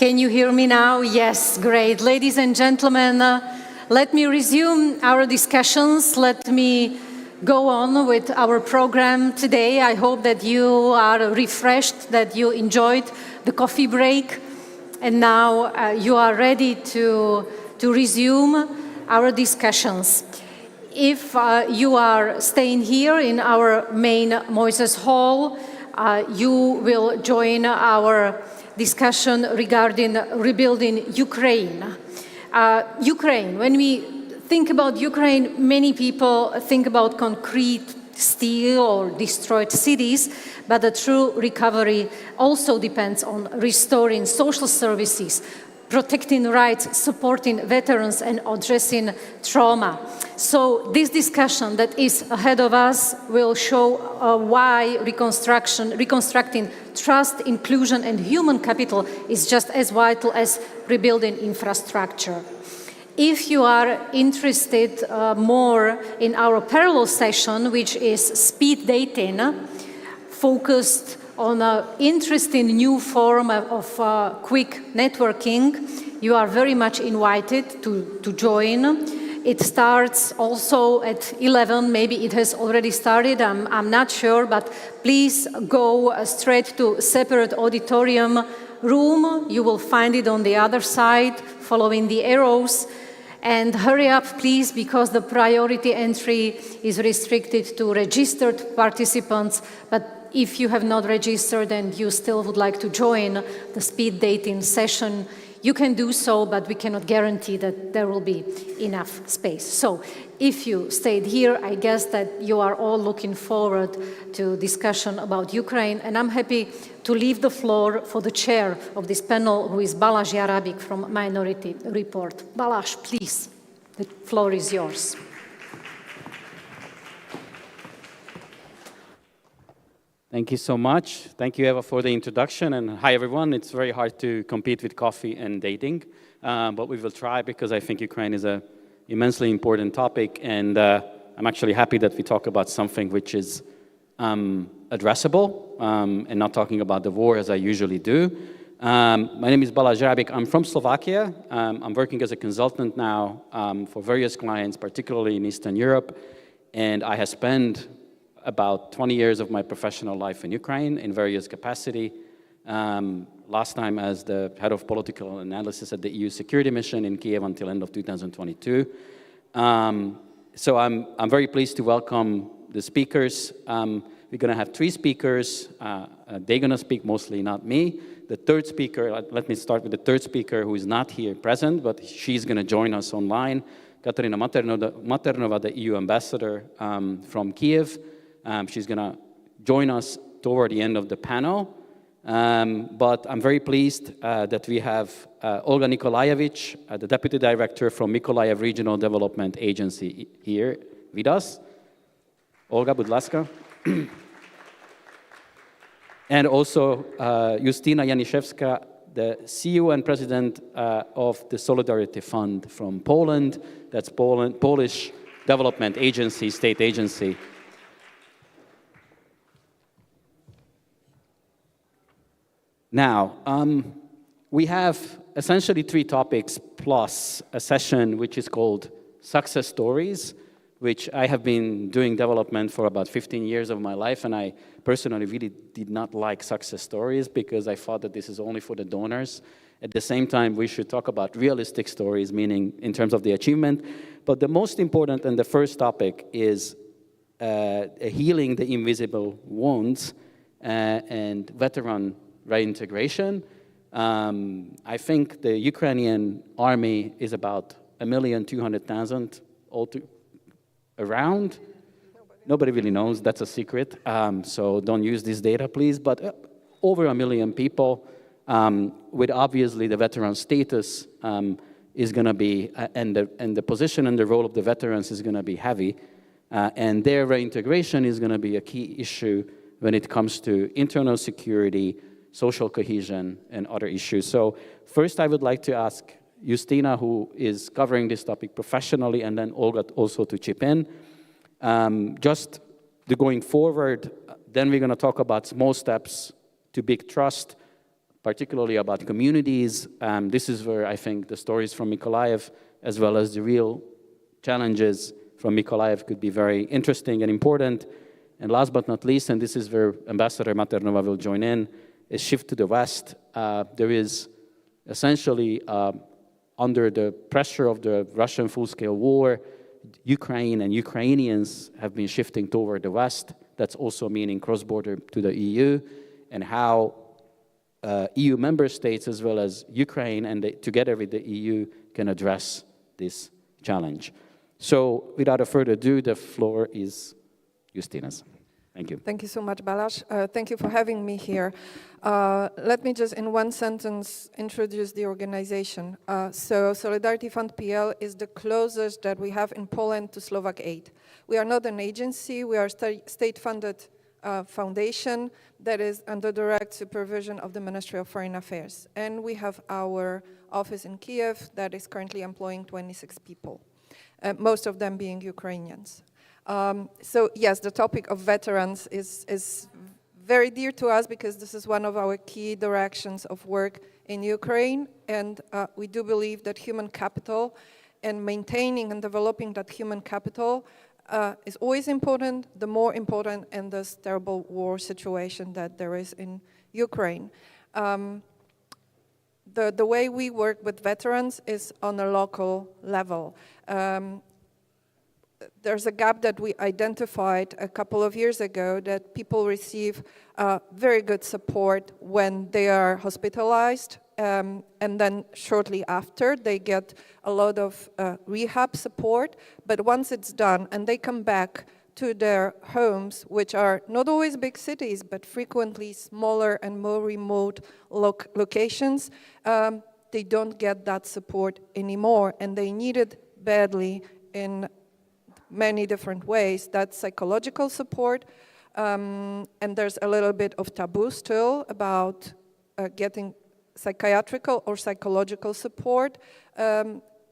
Can you hear me now? Yes, great. Ladies and gentlemen, let me resume our discussions. Let me go on with our program today. I hope that you are refreshed, that you enjoyed the coffee break, and now you are ready to resume our discussions. If you are staying here in our main Moises Hall, you will join our discussion regarding rebuilding Ukraine. Ukraine, when we think about Ukraine, many people think about concrete steel or destroyed cities, but the true recovery also depends on restoring social services, protecting rights, supporting veterans, and addressing trauma. So this discussion that is ahead of us will show why reconstructing trust, inclusion, and human capital is just as vital as rebuilding infrastructure. If you are interested more in our parallel session, which is speed dating, focused on an interesting new form of quick networking, you are very much invited to join. It starts also at 11, maybe it has already started, I'm not sure, but please go straight to separate auditorium room. You will find it on the other side, following the arrows. And hurry up, please, because the priority entry is restricted to registered participants. But if you have not registered and you still would like to join the speed dating session, you can do so, but we cannot guarantee that there will be enough space. So if you stayed here, I guess that you are all looking forward to discussion about Ukraine. And I'm happy to leave the floor for the chair of this panel, who is Balázs Jarábik from Minority Report. Balázs, please, the floor is yours. Thank you so much. Thank you, Eva, for the introduction. And hi, everyone. It's very hard to compete with coffee and dating, but we will try, because I think Ukraine is an immensely important topic. And I'm actually happy that we talk about something which is addressable and not talking about the war as I usually do. My name is Balázs Jarábik. I'm from Slovakia. I'm working as a consultant now for various clients, particularly in Eastern Europe. And I have spent about 20 years of my professional life in Ukraine in various capacity. Last time as the head of political analysis at the EU security mission in Kiev until end of 2022. So I'm very pleased to welcome the speakers. We're going to have 3 speakers. They're going to speak mostly, not me. The third speaker, let me start with the third speaker, who is not here present, but she's going to join us online. Katarína Mathernová, the EU ambassador from Kiev. She's going to join us toward the end of the panel. But I'm very pleased that we have Olga Nikolaievych, the Deputy Director from Mykolaiv Regional Development Agency, here with us. Olga, будь ласка. And also Justyna Janiszewska, the CEO and President of the Solidarity Fund from Poland. That's Polish Development Agency, state agency. Now, we have essentially 3 topics plus a session which is called Success Stories, which I have been doing development for about 15 years of my life, and I personally really did not like success stories because I thought that this is only for the donors. At the same time, we should talk about realistic stories, meaning in terms of the achievement. But the most important and the first topic is healing the invisible wounds and veteran reintegration. I think the Ukrainian army is about 1,200,000 around. Nobody really knows, that's a secret. So don't use this data, please. But over 1 million people with obviously the veteran status is going to be, and the position and the role of the veterans is going to be heavy. And their reintegration is going to be a key issue when it comes to internal security, social cohesion, and other issues. So first I would like to ask Justyna, who is covering this topic professionally, and then Olga also to chip in. Just going forward, then we're going to talk about small steps to big trust, particularly about communities. This is where I think the stories from Mykolaiv, as well as the real challenges from Mykolaiv, could be very interesting and important. And last but not least, and this is where Ambassador Mathernová will join in, is shift to the West. There is essentially, under the pressure of the Russian full-scale war, Ukraine and Ukrainians have been shifting toward the West. That's also meaning cross-border to the EU, and how EU member states as well as Ukraine and together with the EU can address this challenge. So without further ado, the floor is Justyna's. Thank you. Thank you so much, Balázs. Thank you for having me here. Let me just in one sentence introduce the organization. So Solidarity Fund PL is the closest that we have in Poland to Slovak aid. We are not an agency, we are a state-funded foundation that is under direct supervision of the Ministry of Foreign Affairs. And we have our office in Kiev that is currently employing 26 people, most of them being Ukrainians. So yes, the topic of veterans is very dear to us because this is one of our key directions of work in Ukraine, and we do believe that human capital and maintaining and developing that human capital is always important, the more important in this terrible war situation that there is in Ukraine. The way we work with veterans is on a local level. There's a gap that we identified a couple of years ago, that people receive very good support when they are hospitalized, and then shortly after they get a lot of rehab support. But once it's done and they come back to their homes, which are not always big cities, but frequently smaller and more remote locations, they don't get that support anymore, and they need it badly in many different ways. That's psychological support, and there's a little bit of taboo still about getting psychiatrical or psychological support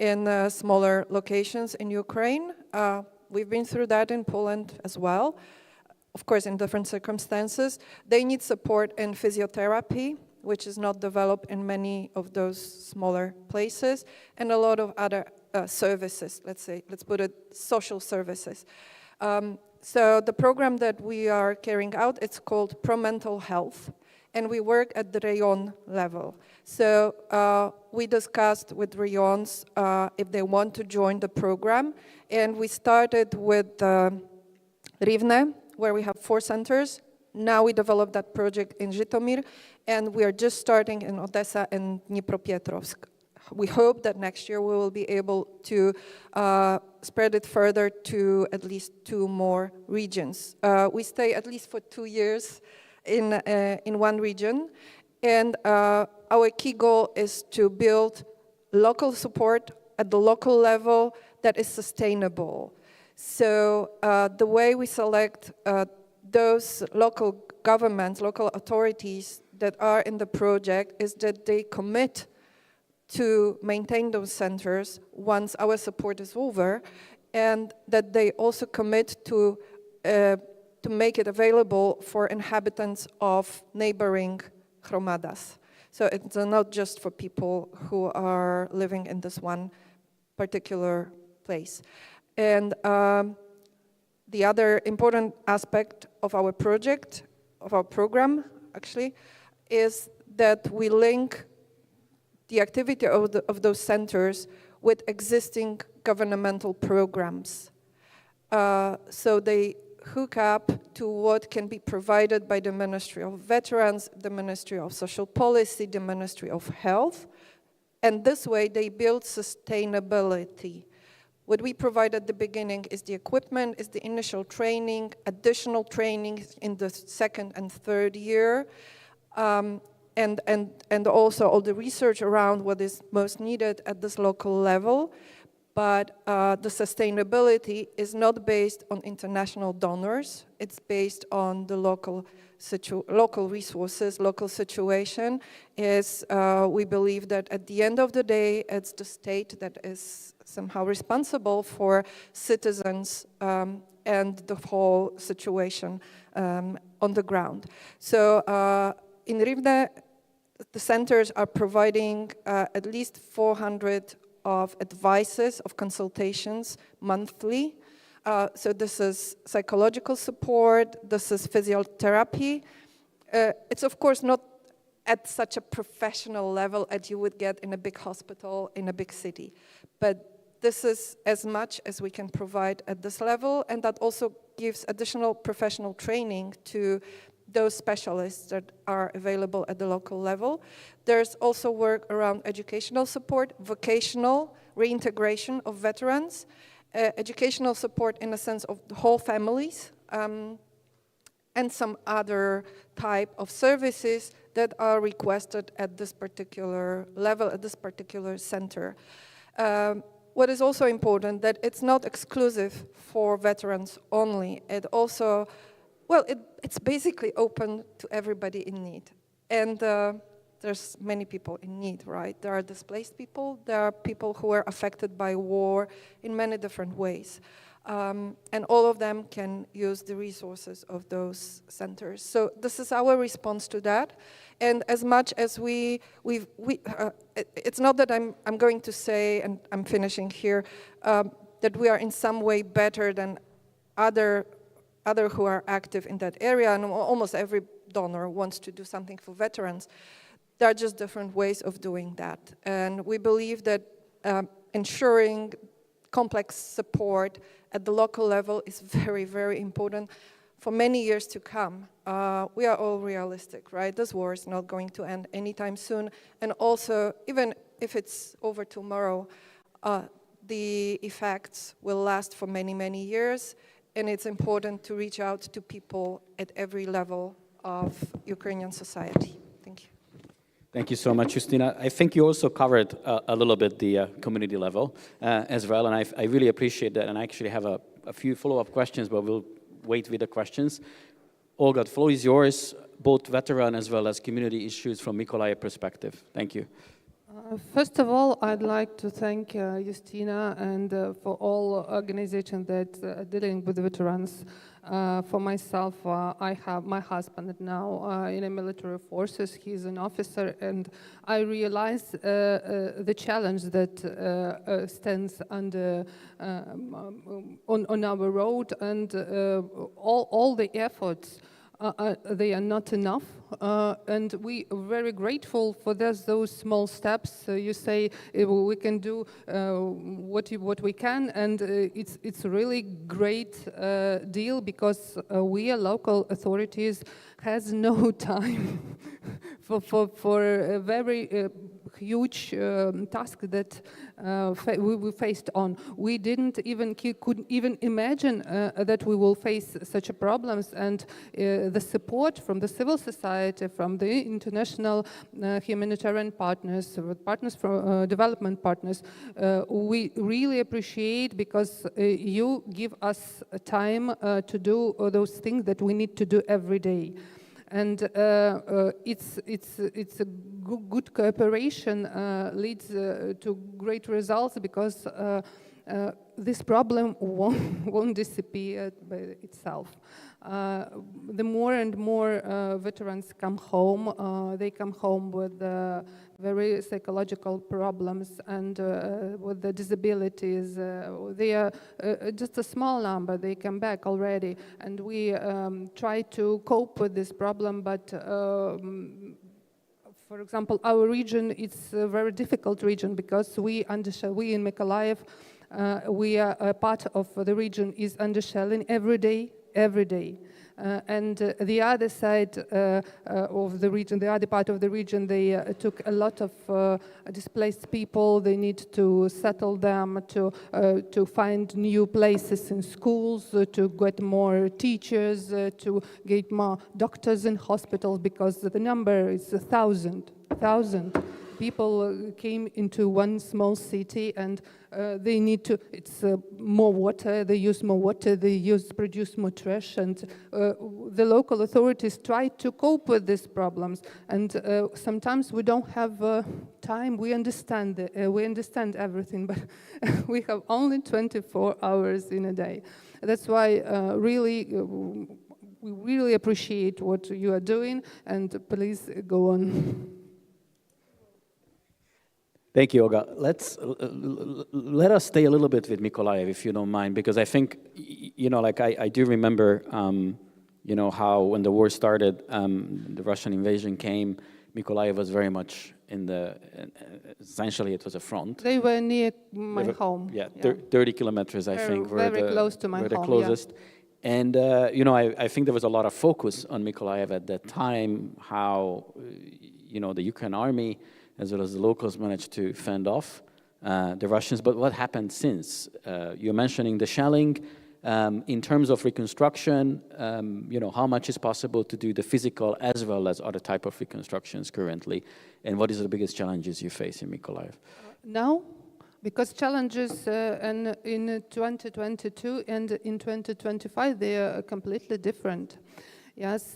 in smaller locations in Ukraine. We've been through that in Poland as well, of course in different circumstances. They need support in physiotherapy, which is not developed in many of those smaller places, and a lot of other services, let's put it, social services. So the program that we are carrying out, it's called Pro Mental Health, and we work at the rayon level. So we discussed with rayons if they want to join the program, and we started with Rivne, where we have 4 centers. Now we developed that project in Zhytomyr, and we are just starting in Odessa and Dnipropetrovsk. We hope that next year we will be able to spread it further to at least 2 more regions. We stay at least for 2 years in one region, and our key goal is to build local support at the local level that is sustainable. So the way we select those local governments, local authorities that are in the project is that they commit to maintain those centers once our support is over, and that they also commit to make it available for inhabitants of neighboring hromadas. So it's not just for people who are living in this one particular place. And the other important aspect of our project, of our program actually, is that we link the activity of those centers with existing governmental programs. So they hook up to what can be provided by the Ministry of Veterans, the Ministry of Social Policy, the Ministry of Health, and this way they build sustainability. What we provide at the beginning is the equipment, is the initial training, additional training in the 2nd and 3rd year, and also all the research around what is most needed at this local level. But the sustainability is not based on international donors. It's based on the local resources, local situation. We believe that at the end of the day, it's the state that is somehow responsible for citizens and the whole situation on the ground. So in Rivne, the centers are providing at least 400 of advices, of consultations monthly. So this is psychological support, this is physiotherapy. It's of course not at such a professional level as you would get in a big hospital in a big city. But this is as much as we can provide at this level, and that also gives additional professional training to those specialists that are available at the local level. There's also work around educational support, vocational reintegration of veterans, educational support in the sense of the whole families, and some other type of services that are requested at this particular level, at this particular center. What is also important that it's not exclusive for veterans only. It also, well, it's basically open to everybody in need. And there's many people in need, right? There are displaced people, there are people who are affected by war in many different ways. And all of them can use the resources of those centers. So this is our response to that. And as much as it's not that I'm going to say, and I'm finishing here, that we are in some way better than other who are active in that area, and almost every donor wants to do something for veterans. There are just different ways of doing that. And we believe that ensuring complex support at the local level is very, very important for many years to come. We are all realistic, right? This war is not going to end anytime soon. And also, even if it's over tomorrow, the effects will last for many, many years. And it's important to reach out to people at every level of Ukrainian society. Thank you. Thank you so much, Justyna. I think you also covered a little bit the community level as well, and I really appreciate that. And I actually have a few follow-up questions, but we'll wait with the questions. Olga, the floor is yours, both veteran as well as community issues from Mykolaiv perspective. Thank you. First of all, I'd like to thank Justyna and for all organizations that are dealing with veterans. For myself, I have my husband now in the military forces. He's an officer, and I realize the challenge that stands under on our road, and all the efforts. They are not enough, and we are very grateful for those small steps. You say we can do what we can, and it's a really great deal because we, local authorities, has no time for a very huge task that we faced on. We couldn't even imagine that we will face such problems, and the support from the civil society, from the international humanitarian partners, from development partners, we really appreciate, because you give us time to do those things that we need to do every day. And it's a good cooperation leads to great results, because this problem won't disappear by itself. The more and more veterans come home, they come home with very psychological problems and with the disabilities. They are just a small number, they come back already, and we try to cope with this problem, but for example, our region is a very difficult region, because we in Mykolaiv, we are a part of the region is under shelling every day. And the other side of the region, the other part of the region, they took a lot of displaced people. They need to settle them, to find new places in schools, to get more teachers, to get more doctors in hospitals, because the number is 1,000 people came into one small city, and they need to, it's more water, they use more water, they produce more trash, and the local authorities try to cope with these problems, and sometimes we don't have time. We understand everything, but we have only 24 hours in a day. That's why we really appreciate what you are doing, and please go on. Thank you, Olga. Let us stay a little bit with Mykolaiv, if you don't mind, because I think, like I do remember, how when the war started, the Russian invasion came, Mykolaiv was very much essentially it was a front. They were near my home. Yeah, 30 kilometers, I think, were very close to my were the home, closest. Yeah. And, I think there was a lot of focus on Mykolaiv at that time, how, the Ukraine army, as well as the locals, managed to fend off the Russians. But what happened since? You're mentioning the shelling. In terms of reconstruction, how much is possible to do the physical as well as other type of reconstructions currently? And what is the biggest challenges you face in Mykolaiv? Now, because challenges in 2022 and in 2025, they are completely different. Yes,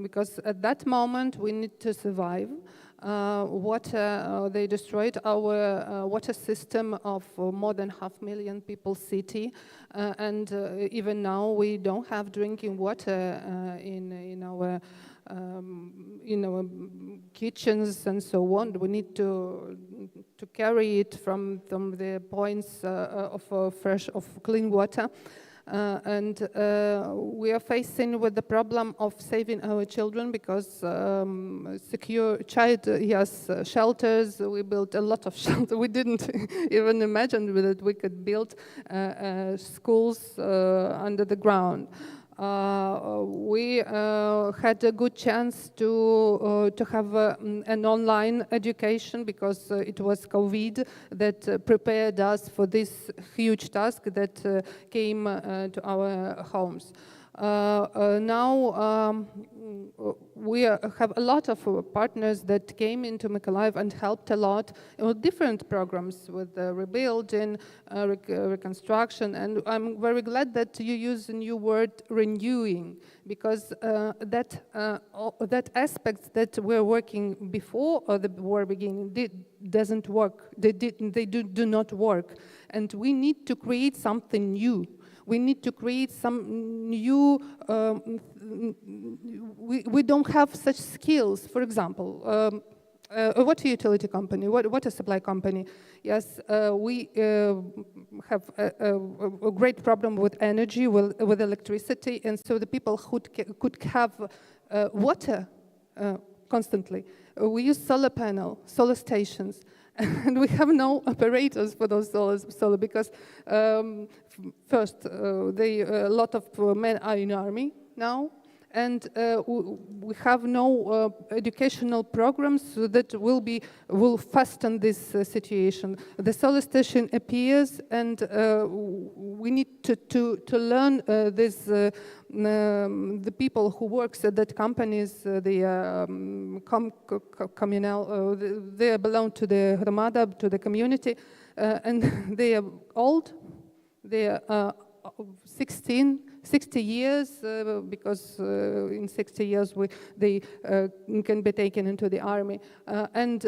because at that moment we need to survive. They destroyed our water system of more than 500,000 people city, and even now we don't have drinking water in our kitchens and so on. We need to carry it from the points of clean water. And we are facing with the problem of saving our children because secure child shelters. We built a lot of shelters. We didn't even imagine that we could build schools under the ground. We had a good chance to have an online education because it was COVID that prepared us for this huge task that came to our homes. Now we have a lot of partners that came into Mykolaiv and helped a lot with different programs with rebuilding, reconstruction, and I'm very glad that you use the new word renewing, because that aspect that we're working before the war beginning doesn't work. They do not work, and we need to create something new. We need to create some new, we don't have such skills. For example, a water utility company, water supply company. Yes, we have a great problem with energy, with electricity, and so the people who could have water constantly. We use solar panel, solar stations. And we have no operators for those solar because first, a lot of men are in army now, and we have no educational programs that will fasten this situation. The solar station appears, and we need to learn this. The people who works at that companies, the communal, they belong to the Hromada, to the community, and they are old. They are 60 years, because in 60 years they can be taken into the army. And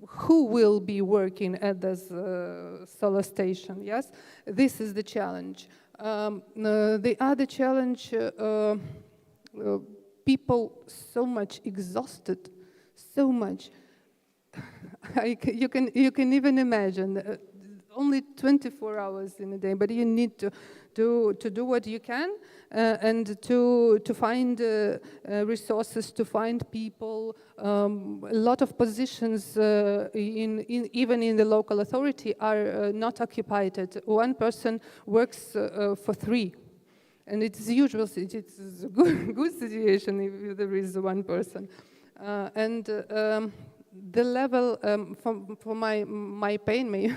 who will be working at this solar station? Yes, this is the challenge. The other challenge, people so much exhausted, so much. You can even imagine. Only 24 hours in a day, but you need to do what you can and to find resources, to find people. A lot of positions even in the local authority are not occupied. One person works for 3. And it's usual, it's a good situation if there is one person. The level for my pain, we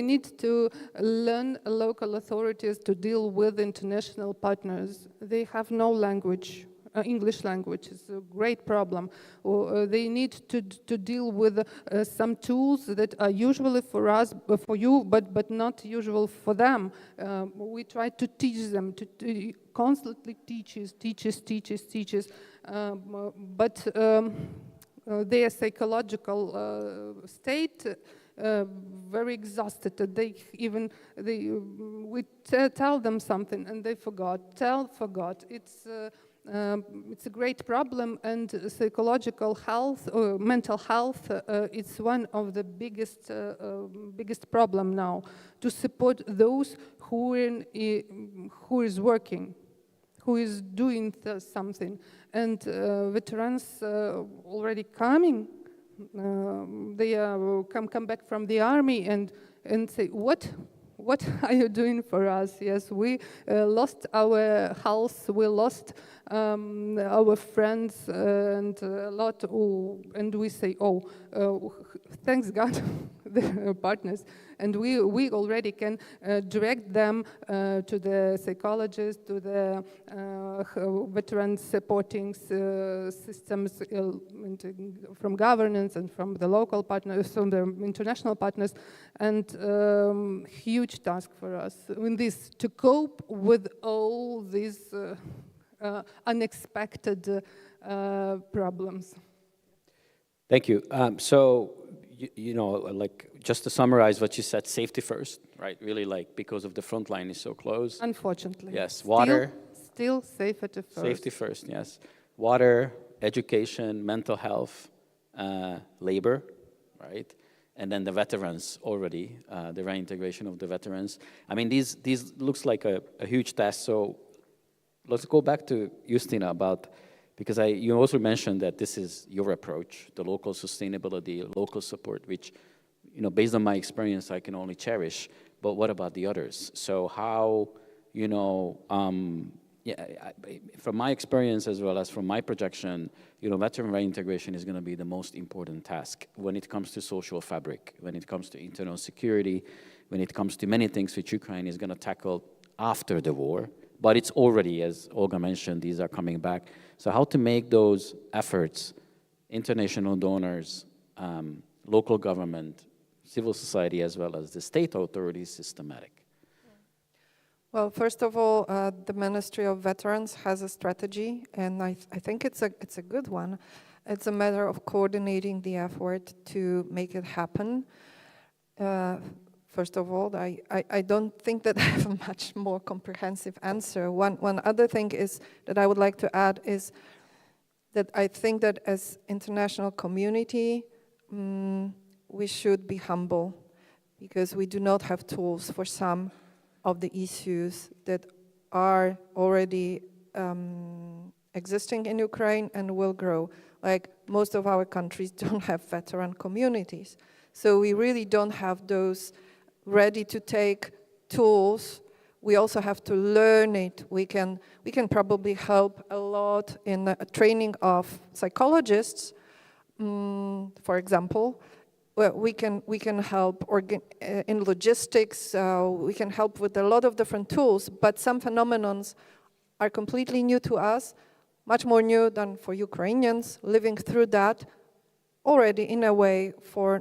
need to learn local authorities to deal with international partners. They have no language. English language is a great problem. They need to deal with some tools that are usually for us, for you, but not usual for them. We try to teach them, to constantly teaches, but their psychological state very exhausted. We tell them something and they forgot. It's it's a great problem, and psychological health or mental health, it's one of the biggest problem now, to support those who is working, who is doing something. And veterans already coming, they come back from the army and say, what are you doing for us? Yes, we lost our house, we lost our friends, and a lot. And we say, thanks God, they're partners. And we already can direct them to the psychologist, to the veteran supporting systems from governance and from the local partners, from the international partners, and huge task for us in this, to cope with all these unexpected problems. Thank you. So, you know, like, just to summarize what you said, safety first, right? Really, like, because of the front line is so close. Unfortunately. Yes, water. Still safety first. Safety first, yes. Water, education, mental health, labor, right? And then the veterans already, the reintegration of the veterans. I mean, these looks like a huge task. So let's go back to Justyna about, because you also mentioned that this is your approach, the local sustainability, local support, which, you know, based on my experience, I can only cherish. But what about the others? So how, you know, from my experience as well as from my projection, you know, veteran reintegration is going to be the most important task when it comes to social fabric, when it comes to internal security, when it comes to many things which Ukraine is going to tackle after the war. But it's already, as Olga mentioned, these are coming back. So how to make those efforts, international donors, local government, civil society, as well as the state authorities, systematic? Well, first of all, the Ministry of Veterans has a strategy, and I think it's a good one. It's a matter of coordinating the effort to make it happen. First of all, I don't think that I have a much more comprehensive answer. One other thing is that I would like to add is that I think that as international community, we should be humble, because we do not have tools for some of the issues that are already existing in Ukraine and will grow. Like, most of our countries don't have veteran communities. So we really don't have those ready-to-take tools. We also have to learn it. We can probably help a lot in the training of psychologists, for example. Well, we can help in logistics. We can help with a lot of different tools, but some phenomena are completely new to us, much more new than for Ukrainians living through that already in a way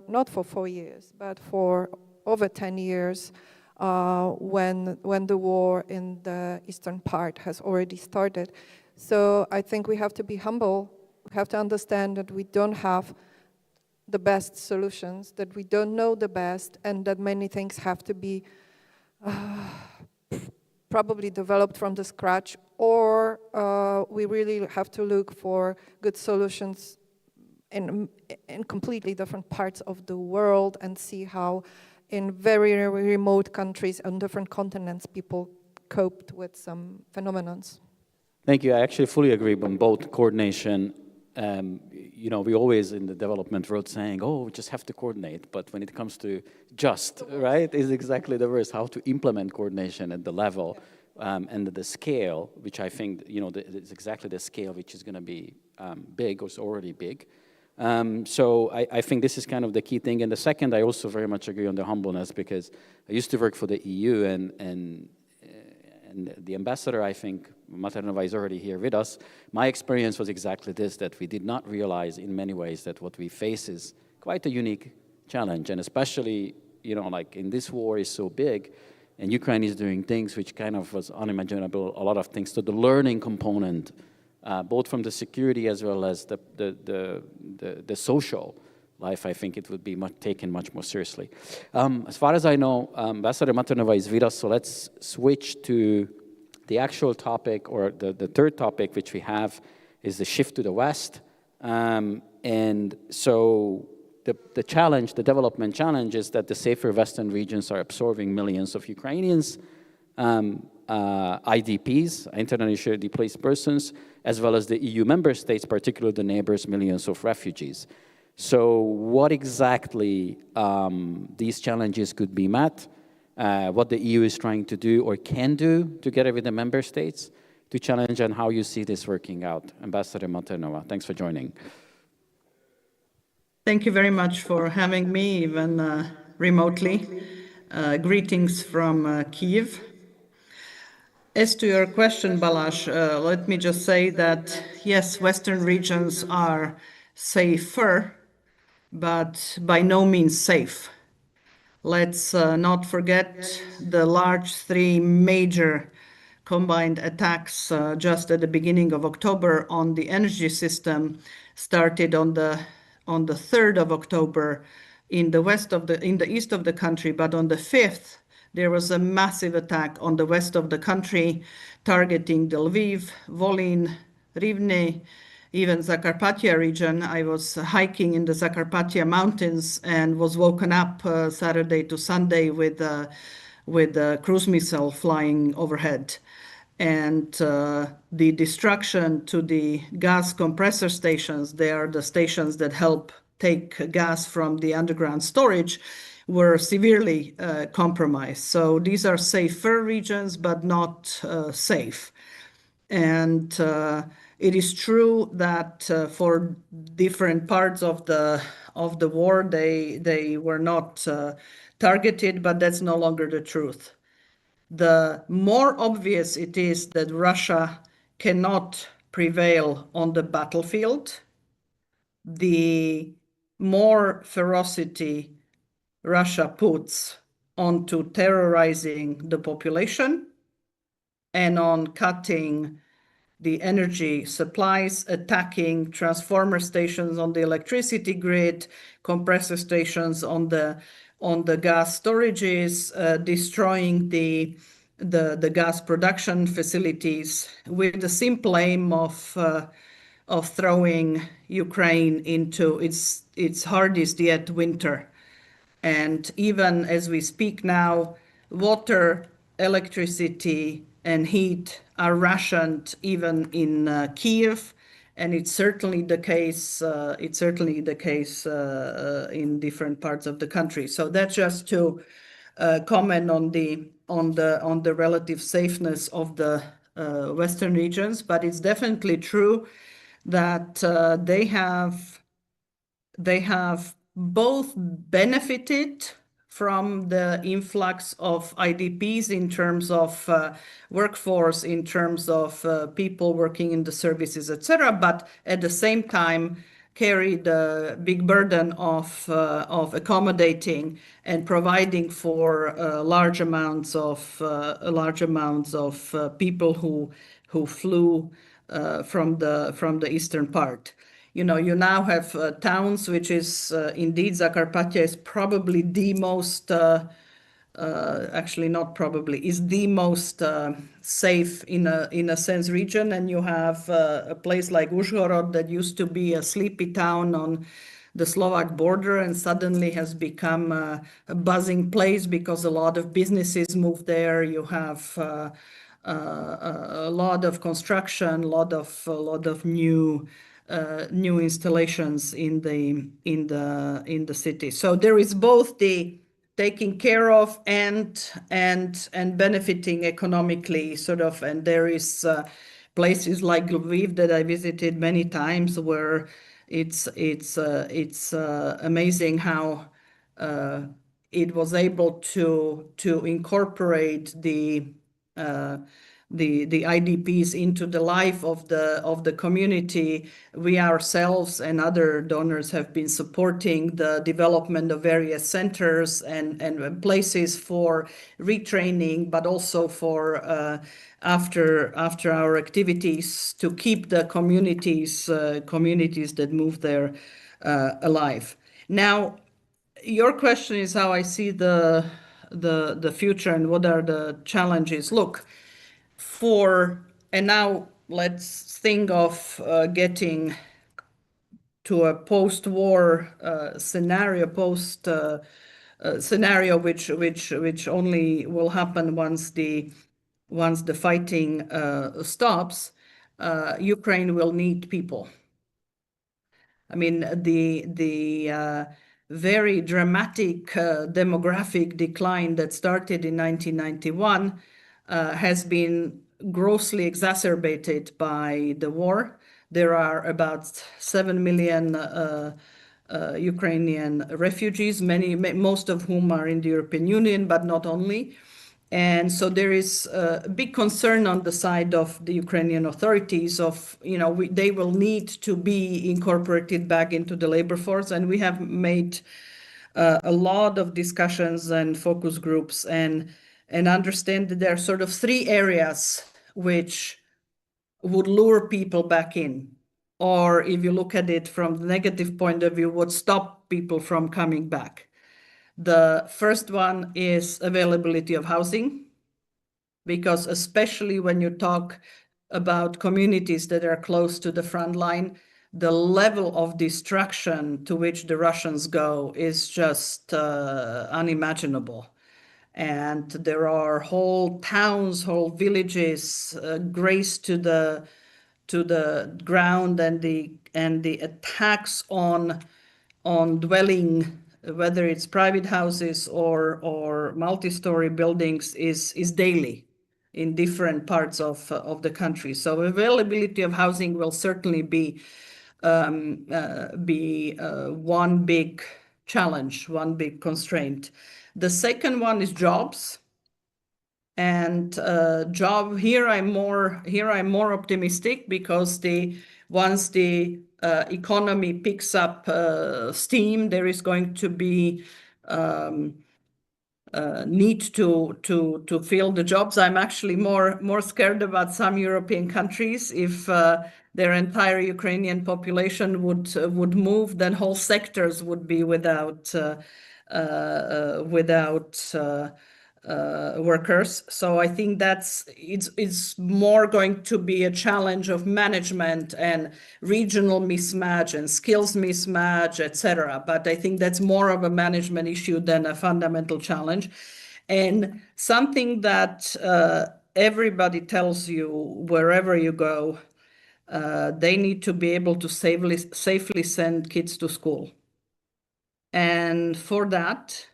not for 4 years, but for over 10 years, when the war in the eastern part has already started. So I think we have to be humble. We have to understand that we don't have the best solutions, that we don't know the best, and that many things have to be probably developed from the scratch, or we really have to look for good solutions in completely different parts of the world and see how in very remote countries on different continents people coped with some phenomena. Thank you. I actually fully agree on both coordination. You know, we always in the development world saying, oh, we just have to coordinate. But when it comes to right, is exactly the verse, how to implement coordination at the level and the scale, which I think, you know, is exactly the scale which is going to be big, or is already big. So I think this is kind of the key thing. And the second, I also very much agree on the humbleness, because I used to work for the EU, and the ambassador, I think, Mathernová is already here with us. My experience was exactly this, that we did not realize in many ways that what we face is quite a unique challenge. And especially, you know, like in this war is so big, and Ukraine is doing things which kind of was unimaginable, a lot of things. So the learning component, both from the security as well as the social life, I think it would be taken much more seriously. As far as I know, Ambassador Mathernová is with us, so let's switch to The actual topic, or the third topic which we have, is the shift to the West. And so the challenge, the development challenge, is that the safer Western regions are absorbing millions of Ukrainians, IDPs, internally displaced persons, as well as the EU member states, particularly the neighbors, millions of refugees. So what exactly these challenges could be met, what the EU is trying to do or can do together with the member states to challenge, and how you see this working out. Ambassador Mathernová, thanks for joining. Thank you very much for having me, even remotely. Greetings from Kyiv. As to your question, Balázs, let me just say that, yes, Western regions are safer, but by no means safe. Let's not forget the large three major combined attacks just at the beginning of October on the energy system, started on the 3rd of October in the east of the country, but on the 5th there was a massive attack on the west of the country, targeting the Lviv, Volyn, Rivne, even Zakarpattia region. I was hiking in the Zakarpattia mountains and was woken up Saturday to Sunday with a cruise missile flying overhead. And the destruction to the gas compressor stations, they are the stations that help take gas from the underground storage, were severely compromised. So these are safer regions, but not safe. And it is true that for different parts of the war, they were not targeted, but that's no longer the truth. The more obvious it is that Russia cannot prevail on the battlefield, the more ferocity Russia puts onto terrorizing the population and on cutting the energy supplies, attacking transformer stations on the electricity grid, compressor stations on the gas storages, destroying the gas production facilities, with the simple aim of throwing Ukraine into its hardest yet winter. And even as we speak now, water, electricity, and heat are rationed even in Kyiv, and it's certainly the case. In different parts of the country. So that's just to comment on the relative safeness of the Western regions. But it's definitely true that they have both benefited from the influx of IDPs in terms of workforce, in terms of people working in the services, etc., but at the same time carry the big burden of accommodating and providing for large amounts of people who flew from the eastern part. You know, you now have towns, which is indeed, Zakarpattia is probably the most, actually not probably, is the most safe in a sense region. And you have a place like Uzhhorod that used to be a sleepy town on the Slovak border and suddenly has become a buzzing place because a lot of businesses moved there. You have a lot of construction, a lot of new installations in the city. So there is both the taking care of and benefiting economically, sort of. And there is places like Lviv that I visited many times where it's amazing how it was able to incorporate the IDPs into the life of the community. We ourselves and other donors have been supporting the development of various centers and places for retraining, but also for after our activities to keep the communities that move there alive. Now, your question is how I see the future and what are the challenges. Look, and now let's think of getting to a post-war scenario, scenario which only will happen once the fighting stops. Ukraine will need people. I mean, the very dramatic demographic decline that started in 1991 has been grossly exacerbated by the war. There are about 7 million Ukrainian refugees, most of whom are in the European Union, but not only. And so there is a big concern on the side of the Ukrainian authorities of, they will need to be incorporated back into the labor force. And we have made a lot of discussions and focus groups and understand that there are sort of 3 areas which would lure people back in. Or if you look at it from the negative point of view, would stop people from coming back. The first one is availability of housing, because especially when you talk about communities that are close to the front line, the level of destruction to which the Russians go is just unimaginable. And there are whole towns, whole villages razed to the ground, and the attacks on dwelling, whether it's private houses or multi-story buildings, is daily in different parts of the country. So availability of housing will certainly be one big challenge, one big constraint. The second one is jobs. And here I'm more optimistic, because once the economy picks up steam, there is going to be need to fill the jobs. I'm actually more scared about some European countries. If their entire Ukrainian population would move, then whole sectors would be without workers. So I think it's more going to be a challenge of management and regional mismatch and skills mismatch, etc. But I think that's more of a management issue than a fundamental challenge. And something that everybody tells you wherever you go, they need to be able to safely send kids to school. And for that,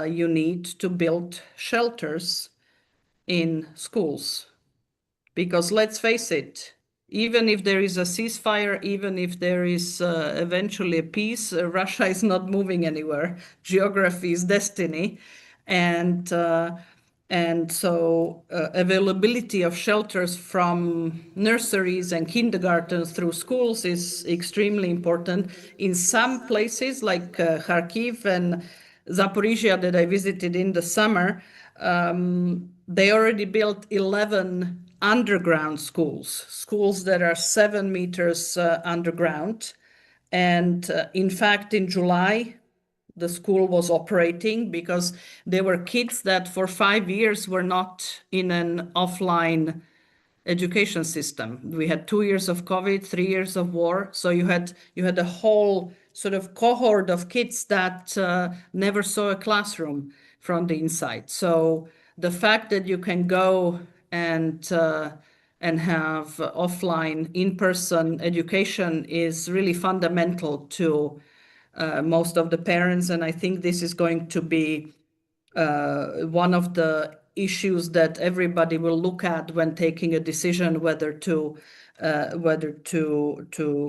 you need to build shelters in schools. Because let's face it, even if there is a ceasefire, even if there is eventually a peace, Russia is not moving anywhere. Geography is destiny. And so availability of shelters from nurseries and kindergartens through schools is extremely important. In some places like Kharkiv and Zaporizhia that I visited in the summer, they already built 11 underground schools that are 7 meters underground. And in fact, in July, the school was operating, because there were kids that for 5 years were not in an offline education system. We had 2 years of COVID, 3 years of war. So you had a whole sort of cohort of kids that never saw a classroom from the inside. So the fact that you can go and have offline, in-person education is really fundamental to most of the parents. And I think this is going to be one of the issues that everybody will look at when taking a decision whether to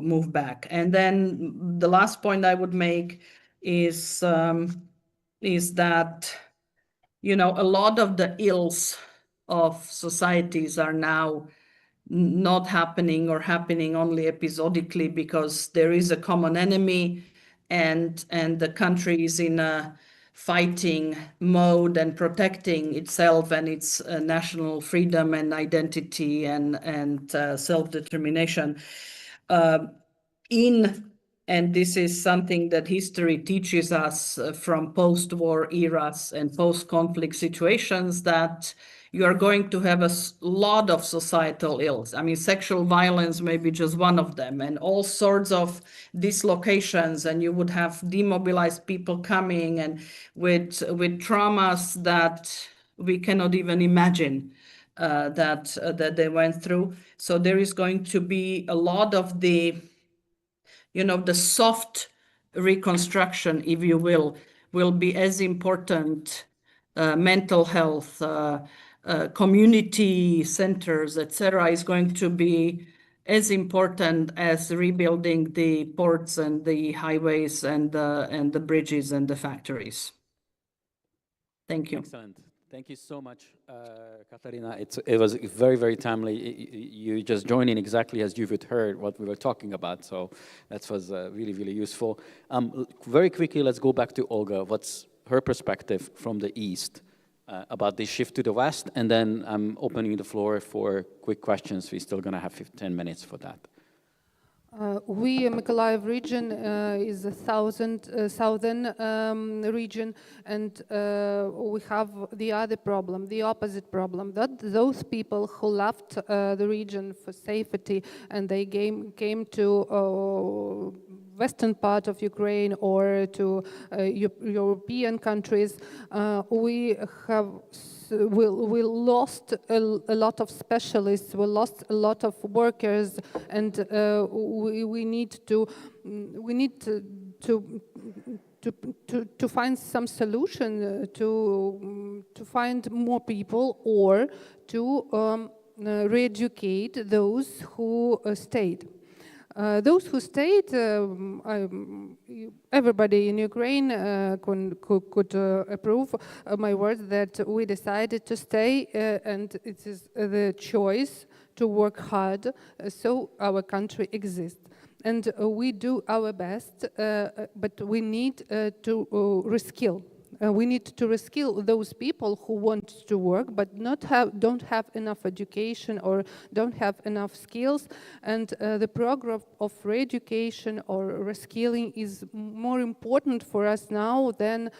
move back. And then the last point I would make is that a lot of the ills of societies are now not happening, or happening only episodically, because there is a common enemy, and the country is in a fighting mode and protecting itself and its national freedom and identity and self-determination. And this is something that history teaches us from post-war eras and post-conflict situations, that you are going to have a lot of societal ills. I mean, sexual violence may be just one of them, and all sorts of dislocations, and you would have demobilized people coming and with traumas that we cannot even imagine that they went through. So there is going to be a lot of the, the soft reconstruction, if you will be as important. Mental health, community centers, etc., is going to be as important as rebuilding the ports and the highways and the bridges and the factories. Thank you. Excellent. Thank you so much, Katarína. It was very, very timely. You just joined in exactly as you've heard what we were talking about, so that was really, really useful. Very quickly, let's go back to Olga. What's her perspective from the East about this shift to the West, and then I'm opening the floor for quick questions. We're still going to have 10 minutes for that. We, Mykolaiv region, is a southern region, and we have the other problem, the opposite problem, that those people who left the region for safety and they came to western part of Ukraine or to European countries, we lost a lot of specialists, we lost a lot of workers, and we need to find some solution to find more people or to re-educate those who stayed. Those who stayed, everybody in Ukraine could approve my words that we decided to stay, and it is the choice to work hard so our country exists. And we do our best, but we need to reskill. We need to reskill those people who want to work but don't have enough education or don't have enough skills, and the program of re-education or reskilling is more important for us now than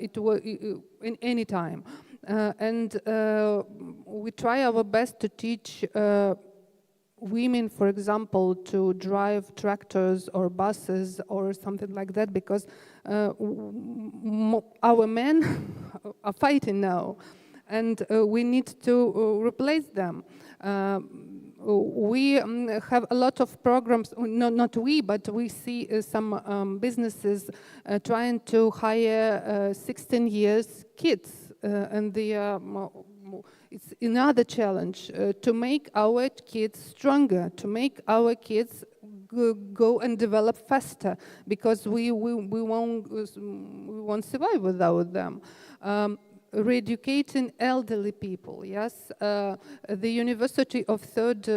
it was in any time. And we try our best to teach women, for example, to drive tractors or buses or something like that, because our men are fighting now, and we need to replace them. We have a lot of programs, not we, but we see some businesses trying to hire 16 years kids, and it's another challenge to make our kids stronger, to make our kids go and develop faster, because we won't survive without them. Re-educating elderly people, yes. The university of third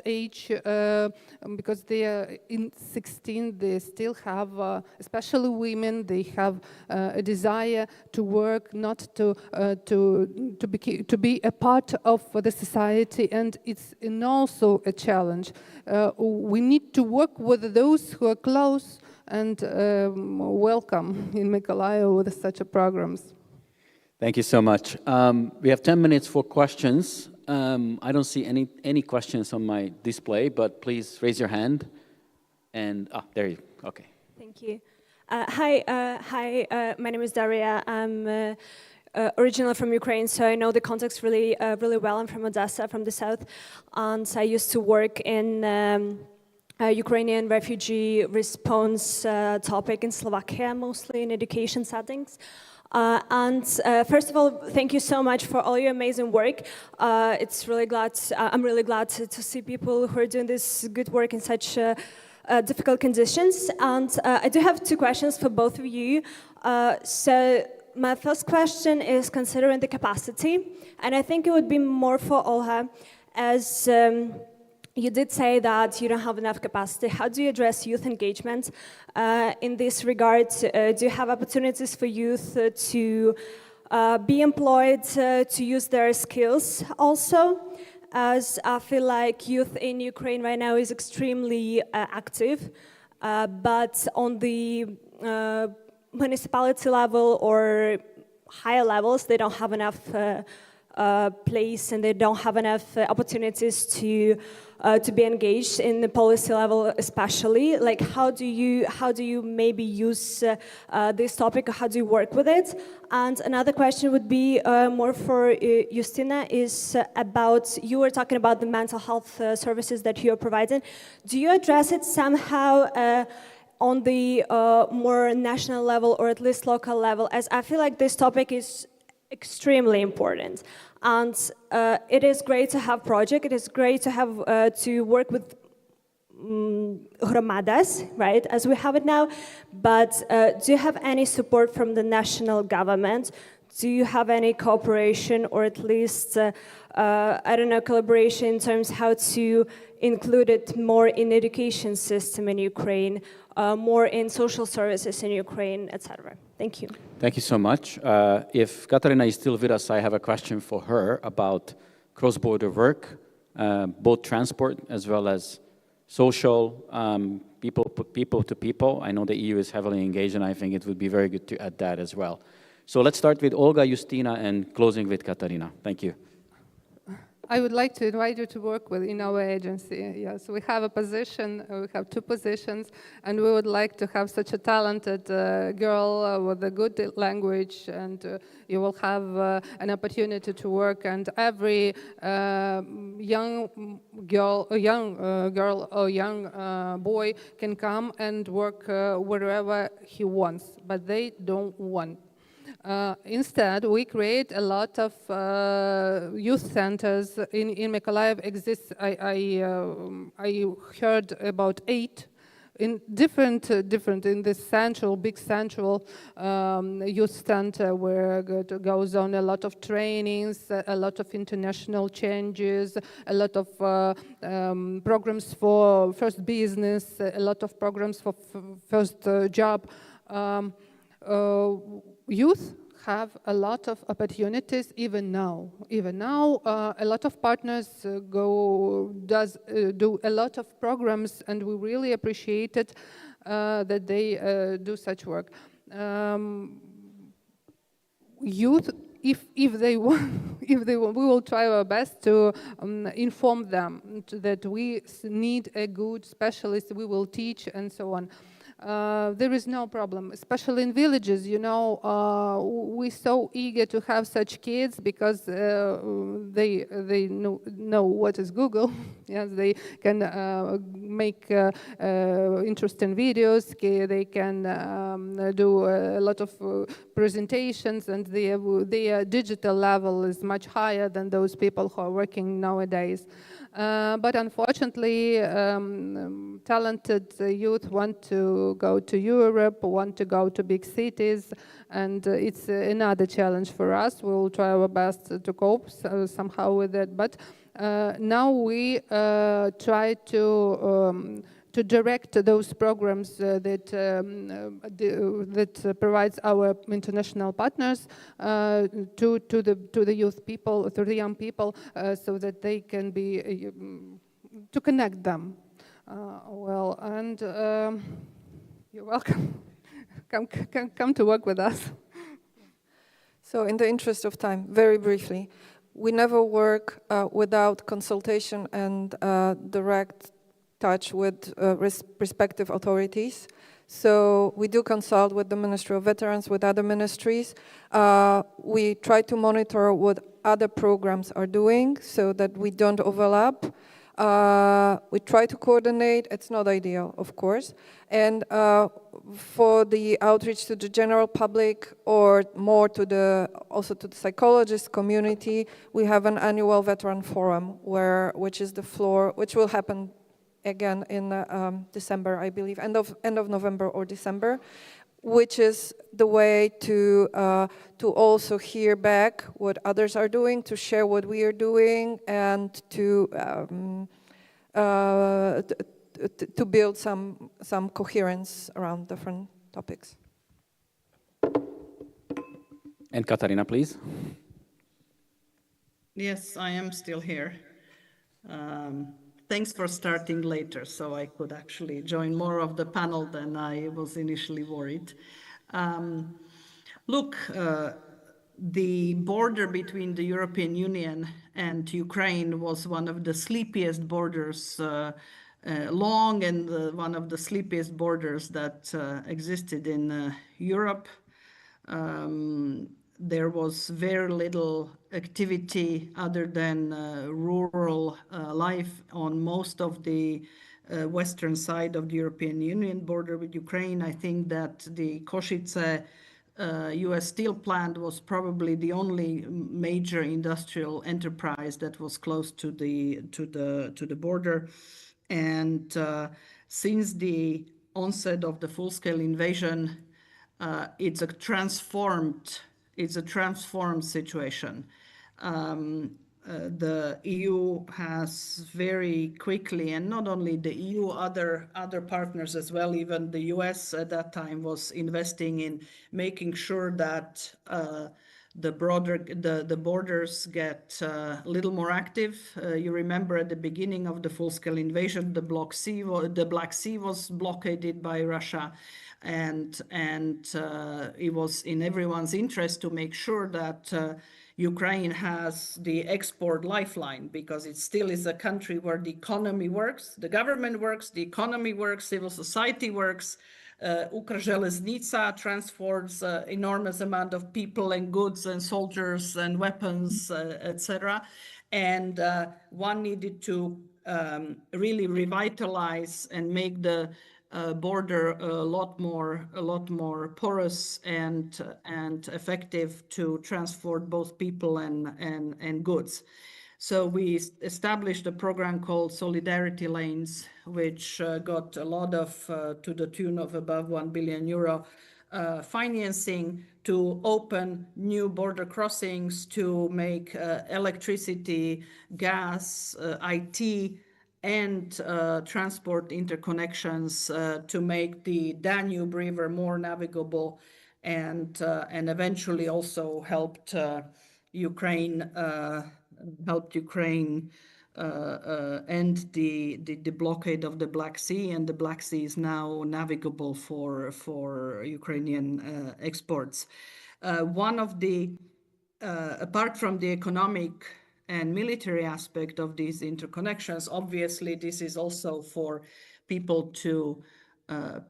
age, because they are in 16, they still have, especially women, they have a desire to work, not to be a part of the society, and it's also a challenge. We need to work with those who are close and welcome in Mykolaiv with such programs. Thank you so much. We have 10 minutes for questions. I don't see any questions on my display, but please raise your hand. And there you go. Okay. Thank you. Hi, my name is Daria. I'm originally from Ukraine, so I know the context really well. I'm from Odessa, from the south, and I used to work in Ukrainian refugee response topic in Slovakia, mostly in education settings. First of all, thank you so much for all your amazing work. I'm really glad to see people who are doing this good work in such difficult conditions. And I do have two questions for both of you. So my first question is considering the capacity, and I think it would be more for Olha, as you did say that you don't have enough capacity. How do you address youth engagement in this regard? Do you have opportunities for youth to be employed, to use their skills also? As I feel like youth in Ukraine right now is extremely active, but on the municipality level or higher levels, they don't have enough place and they don't have enough opportunities to be engaged in the policy level, especially. Like, how do you maybe use this topic, or how do you work with it? And another question would be more for Justyna, is about, you were talking about the mental health services that you are providing. Do you address it somehow on the more national level, or at least local level? As I feel like this topic is extremely important, and it is great to have project. It is great to have to work with hromadas, right, as we have it now. But do you have any support from the national government? Do you have any cooperation, or at least I don't know, collaboration in terms how to include it more in education system in Ukraine, more in social services in Ukraine, etc.? Thank you. Thank you so much. If Katarína is still with us, I have a question for her about cross-border work, both transport as well as social, people to people. I know the EU is heavily engaged, and I think it would be very good to add that as well. So let's start with Olga, Justyna, and closing with Katarína. Thank you. I would like to invite you to work with in our agency. Yes, we have a position, we have 2 positions, and we would like to have such a talented girl with a good language, and you will have an opportunity to work. And every young girl or young boy can come and work wherever he wants, but they don't want. Instead, we create a lot of youth centers. In Mykolaiv exists, I heard about 8 in different in this big central youth center, where it goes on a lot of trainings, a lot of international changes, a lot of programs for first business, a lot of programs for first job. Youth have a lot of opportunities even now. Even now, a lot of partners do a lot of programs, and we really appreciate it that they do such work. Youth, if they want, we will try our best to inform them that we need a good specialist. We will teach and so on. There is no problem, especially in villages. You know, we're so eager to have such kids because they know what is Google. Yes, they can make interesting videos. They can do a lot of presentations, and their digital level is much higher than those people who are working nowadays. But unfortunately, talented youth want to go to Europe, want to go to big cities, and it's another challenge for us. We will try our best to cope somehow with it. But now we try to direct those programs that provides our international partners to the youth people, to the young people, so that they can be to connect them. Well, and you're welcome. Come to work with us. So, in the interest of time, very briefly, we never work without consultation and direct touch with respective authorities. So we do consult with the Ministry of Veterans, with other ministries. We try to monitor what other programs are doing so that we don't overlap. We try to coordinate. It's not ideal, of course. And for the outreach to the general public, or more to also to the psychologist community, we have an annual veteran forum which is the floor, which will happen again in December, I believe, end of November or December, which is the way to also hear back what others are doing, to share what we are doing, and to build some coherence around different topics. And Katarína, please. Yes, I am still here. Thanks for starting later, so I could actually join more of the panel than I was initially worried. Look, the border between the European Union and Ukraine was one of the sleepiest borders, long and one of the sleepiest borders that existed in Europe. There was very little activity other than rural life on most of the western side of the European Union border with Ukraine. I think that the Košice U.S. steel plant was probably the only major industrial enterprise that was close to the border. And since the onset of the full-scale invasion, it's a transformed situation. The EU has very quickly, and not only the EU, other partners as well, even the US at that time was investing in making sure that the borders get a little more active. You remember at the beginning of the full-scale invasion, the Black Sea was blockaded by Russia. And it was in everyone's interest to make sure that Ukraine has the export lifeline, because it still is a country where the economy works, the government works, the economy works, civil society works. Ukrzheleznica transports enormous amount of people and goods and soldiers and weapons, etc. And one needed to really revitalize and make the border a lot more porous and effective to transport both people and goods. So we established a program called Solidarity Lanes, which got a lot of, to the tune of above €1 billion financing to open new border crossings, to make electricity, gas, IT, and transport interconnections to make the Danube River more navigable, and eventually also helped Ukraine end the blockade of the Black Sea, and the Black Sea is now navigable for Ukrainian exports. One of the apart from the economic and military aspect of these interconnections, obviously this is also for people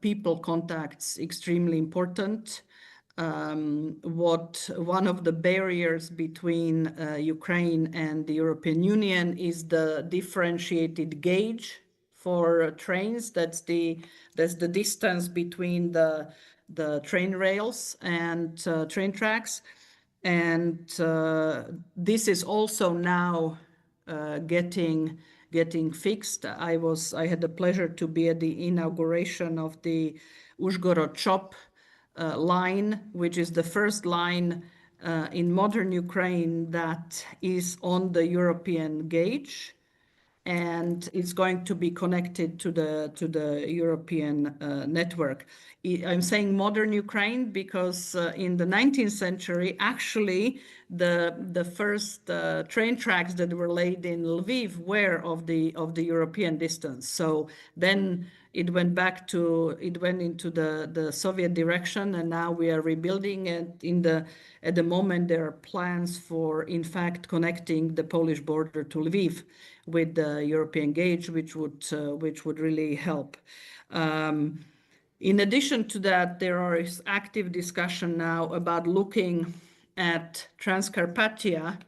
people contacts extremely important. One of the barriers between Ukraine and the European Union is the differentiated gauge for trains. That's the distance between the train rails and train tracks. And this is also now getting fixed. I had the pleasure to be at the inauguration of the Uzhgorod-Chop line, which is the first line in modern Ukraine that is on the European gauge, and it's going to be connected to the European network. I'm saying modern Ukraine because in the 19th century, actually, the first train tracks that were laid in Lviv were of the European distance. So then it went into the Soviet direction, and now we are rebuilding it. At the moment, there are plans for, in fact, connecting the Polish border to Lviv with the European gauge, which would really help. In addition to that, there is active discussion now about looking at Transcarpathia,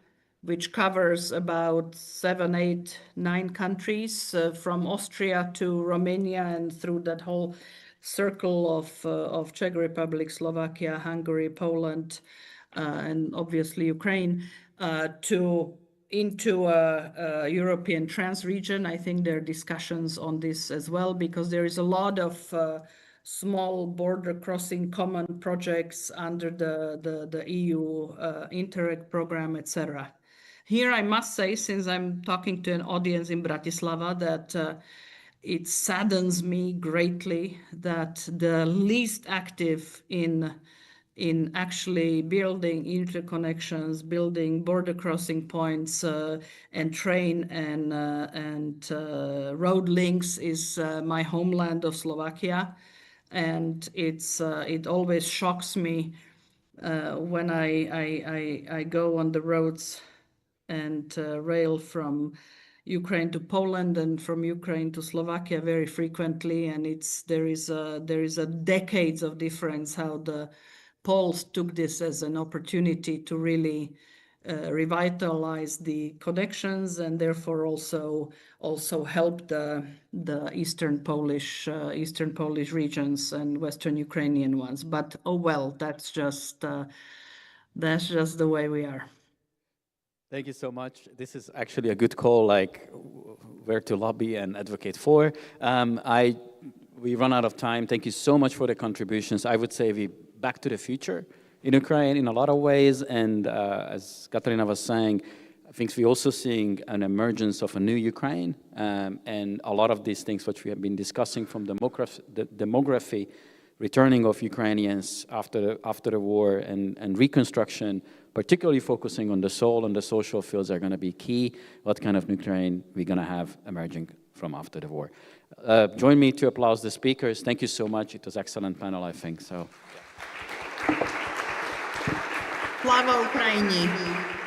which covers about 7, 8, 9 countries, from Austria to Romania and through that whole circle of Czech Republic, Slovakia, Hungary, Poland, and obviously Ukraine, into a European trans-region. I think there are discussions on this as well, because there is a lot of small border crossing common projects under the EU Interreg program, etc. Here I must say, since I'm talking to an audience in Bratislava, that it saddens me greatly that the least active in actually building interconnections, building border crossing points, and train and road links is my homeland of Slovakia. And it always shocks me when I go on the roads and rail from Ukraine to Poland and from Ukraine to Slovakia very frequently, and there is a decades of difference how the Poles took this as an opportunity to really revitalize the connections and therefore also help the eastern Polish regions and Western Ukrainian ones. But oh well, that's just the way we are. Thank you so much. This is actually a good call, like where to lobby and advocate for. We run out of time. Thank you so much for the contributions. I would say we back to the future in Ukraine in a lot of ways. And as Katarína was saying, I think we're also seeing an emergence of a new Ukraine. And a lot of these things which we have been discussing from the demography, returning of Ukrainians after the war and reconstruction, particularly focusing on the soul and the social fields are going to be key. What kind of Ukraine we're going to have emerging from after the war. Join me to applaud the speakers. Thank you so much. It was an excellent panel, I think. So. Slava Ukraini!